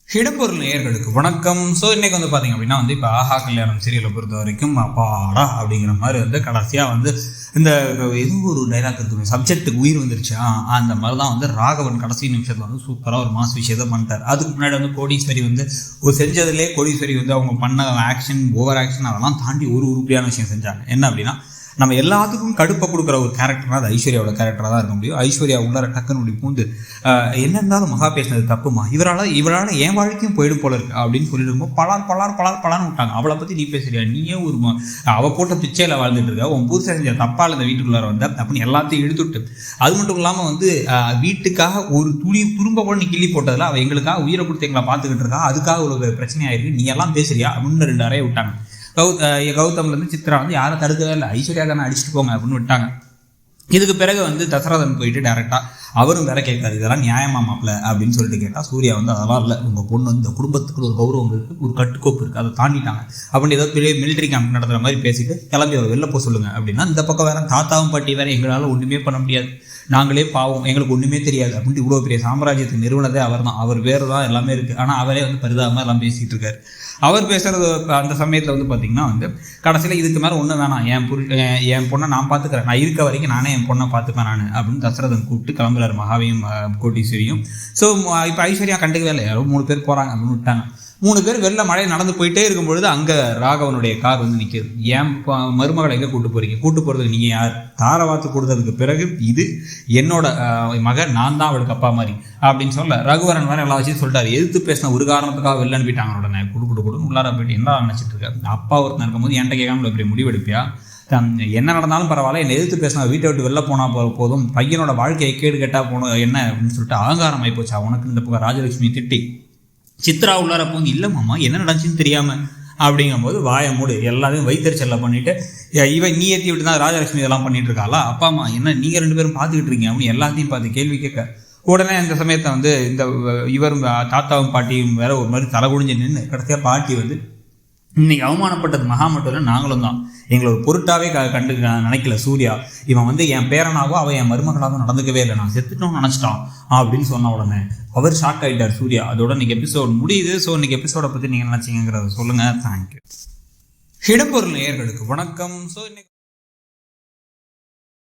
இடம்பொருள் நேயர்களுக்கு வணக்கம். ஸோ இன்னைக்கு வந்து பார்த்தீங்க அப்படின்னா இப்போ ஆஹா கல்யாணம் சீரியலை பொறுத்த வரைக்கும் அப்பாடா அப்படிங்கிற மாதிரி கடைசியாக இந்த ஏதோ ஒரு டைலாக் இருக்குது, சப்ஜெக்ட்டுக்கு உயிர் வந்துருச்சு. அந்த மாதிரி தான் ராகவன் கடைசி நிமிஷத்தில் சூப்பராக ஒரு மாஸ் விஷயத்தை பண்ணிட்டார். அதுக்கு முன்னாடி கோடீஸ்வரி ஒரு செஞ்சதுலேயே கோடீஸ்வரி அவங்க பண்ண ஆக்ஷன், ஓவர் ஆக்ஷன் அதெல்லாம் தாண்டி ஒரு உருப்படியான விஷயம் செஞ்சாங்க. என்ன அப்படின்னா, நம்ம எல்லாத்துக்கும் கடுப்பை கொடுக்குற ஒரு கேரக்டர்னா அது ஐஸ்வர்யாவோட கேரக்டராக தான் இருக்க முடியும். ஐஸ்வர்யா உள்ளார டக்குன்னு இப்படி பூந்து என்ன இருந்தாலும் மகா பேசினது தப்புமா, இவரால் என் வாழ்க்கையும் போயிடும் போல இருக்கு அப்படின்னு சொல்லிட்டு பலார்னு விட்டாங்க. அவளை பற்றி நீ பேசுறியா, நீயே ஒரு அவள் போட்ட பிச்சையில் வாழ்ந்துட்டு இருக்க, உன் புதுசாக செஞ்ச தப்பால் இந்த வீட்டுக்குள்ளார வந்த அப்படின்னு எல்லாத்தையும் இழுத்துட்டு, அது மட்டும் இல்லாமல் வீட்டுக்காக ஒரு துரும்ப கூட நீ கிள்ளி போட்டதில் அவள் எங்களுக்காக உயிரை கொடுத்து எங்களை பார்த்துக்கிட்டு இருக்கா, அதுக்காக ஒரு பிரச்சனையாயிருக்கு, நீ எல்லாம் பேசுறியா அப்படின்னு 2 அறையை விட்டாங்க. கௌதம்லேருந்து சித்ரா யாரும் தடுக்கவே இல்லை, ஐஸ்வர்யா தானே அடிச்சுட்டு போங்க அப்படின்னு விட்டாங்க. இதுக்கு பிறகு தசரதன் போயிட்டு டேரெக்டாக அவரும் வேற கேட்காரு, இதெல்லாம் நியாயமா மாப்பிள்ள அப்படின்னு சொல்லிட்டு கேட்டால் சூர்யா அதெல்லாம் இல்லை, உங்கள் பொண்ணு இந்த குடும்பத்துக்கு ஒரு கௌரவம் இருக்குது, ஒரு கட்டுக்கோப்பு இருக்குது, அதை தாண்டிட்டாங்க அப்படின்னு ஏதோ பெரிய மிலிட்டரி கேம்ப் நடத்துகிற மாதிரி பேசிட்டு கிளம்பி அவர் வெளில போக சொல்லுங்கள் அப்படின்னா, இந்த பக்கம் வேற தாத்தாவும் பாட்டி வேற எங்களால் ஒன்றுமே பண்ண முடியாது, நாங்களே பாவம், எங்களுக்கு ஒன்றுமே தெரியாது அப்படின்ட்டு இவ்வளோ பெரிய சாம்ராஜ்யத்தை நிறுவனதே அவர் தான், அவர் பேர் தான் எல்லாமே இருக்குது, ஆனால் அவரே பரிதாபமாக எல்லாம் பேசிகிட்டு இருக்காரு. அவர் பேசுகிறது அந்த சமயத்தில் பார்த்தீங்கன்னா கடைசியில் இதுக்கு மேலே ஒன்றும் வேணாம், என் பொண்ணை நான் பார்த்துக்கிறேன், நான் இருக்க வரைக்கும் நானே என் பொண்ணை பார்த்துப்பேன் நான் அப்படின்னு தசரதன் கூப்பிட்டு கிளம்புறாரு மகாவையும் கோட்டீஸ்வரியும். ஸோ இப்போ ஐஸ்வர்யா கண்டுக்கவே இல்லை, யாரோ 3 பேர் போகிறாங்க அப்படின்னு விட்டாங்க. 3 பேர் வெளில மழை நடந்து போயிட்டே இருக்கும்பொழுது அங்கே ராகவனுடைய கார் நிற்கிது. ஏன் மருமகளை எங்கே கூட்டு போகிறதுக்கு நீங்கள் யார், தாரவாத்து கொடுத்ததுக்கு பிறகு இது என்னோட மகன், நான் தான் அவளுக்கு அப்பா மாதிரி அப்படின்னு சொல்ல ரகுவரன் வேறு எல்லா வச்சு சொல்லிட்டாரு. எதிர்த்து பேசின ஒரு காரணத்துக்காக வெளில அனுப்பிட்டாங்க. உடனே கொடுன்னு உள்ளார போயிட்டு என்ன நினச்சிட்டு இருக்காரு, அப்பா ஒருத்தன் இருக்கும்போது என்கிட்ட கேட்காம இப்படி முடிவெடுப்பியா, என்ன நடந்தாலும் பரவாயில்ல, என்னை எதிர்த்து பேசினா வீட்டை விட்டு வெளில போனால் போதும், பையனோட வாழ்க்கையை கேடு கேட்டால் போகணும் என்ன அப்படின்னு சொல்லிட்டு அகங்காரம் ஆகிப்போச்சா உனக்கு. இந்த பக்கம் ராஜலட்சுமி திட்டி சித்ரா உள்ளார போங்க, இல்லை மாமா என்ன நடந்துச்சுன்னு தெரியாமல் அப்படிங்கும்போது வாயை மூடு, எல்லாத்தையும் வைத்தறிச்சல்ல பண்ணிட்டு நீ ஏற்றி விட்டு தான் ராஜலட்சுமி இதெல்லாம் பண்ணிட்டு இருக்காளா, அப்பா அம்மா என்ன நீங்கள் 2 பேரும் பார்த்துக்கிட்டு இருக்கீங்க அப்படின்னு எல்லாத்தையும் பார்த்து கேள்வி கேட்க, உடனே இந்த சமயத்தை இந்த இவரும் தாத்தாவும் பாட்டியும் வேற ஒரு மாதிரி தலை குடிஞ்சு நின்று கடைசியாக பாட்டி இன்னைக்கு அவமானப்பட்டது மகா மட்டும் இல்லை, நாங்களும் தான், எங்களை ஒரு பொருட்டாவே கண்டு நினைக்கல சூர்யா, இவன் என் பேரனாவோ அவன் என் மருமகளாகவும் நடந்துக்கவே இல்லை, நான் செத்துட்டோம்னு நினச்சிட்டான் அப்படின்னு சொன்ன உடனே அவர் ஷாக் ஆகிட்டார் சூர்யா. அதோட இன்னைக்கு எபிசோட் முடியுது. ஸோ இன்னைக்கு எபிசோடை பற்றி நீங்கள் நினச்சிங்கிறத சொல்லுங்கள். தேங்க்யூ. இடம்பொருள் நேயர்களுக்கு வணக்கம். ஸோ இன்னைக்கு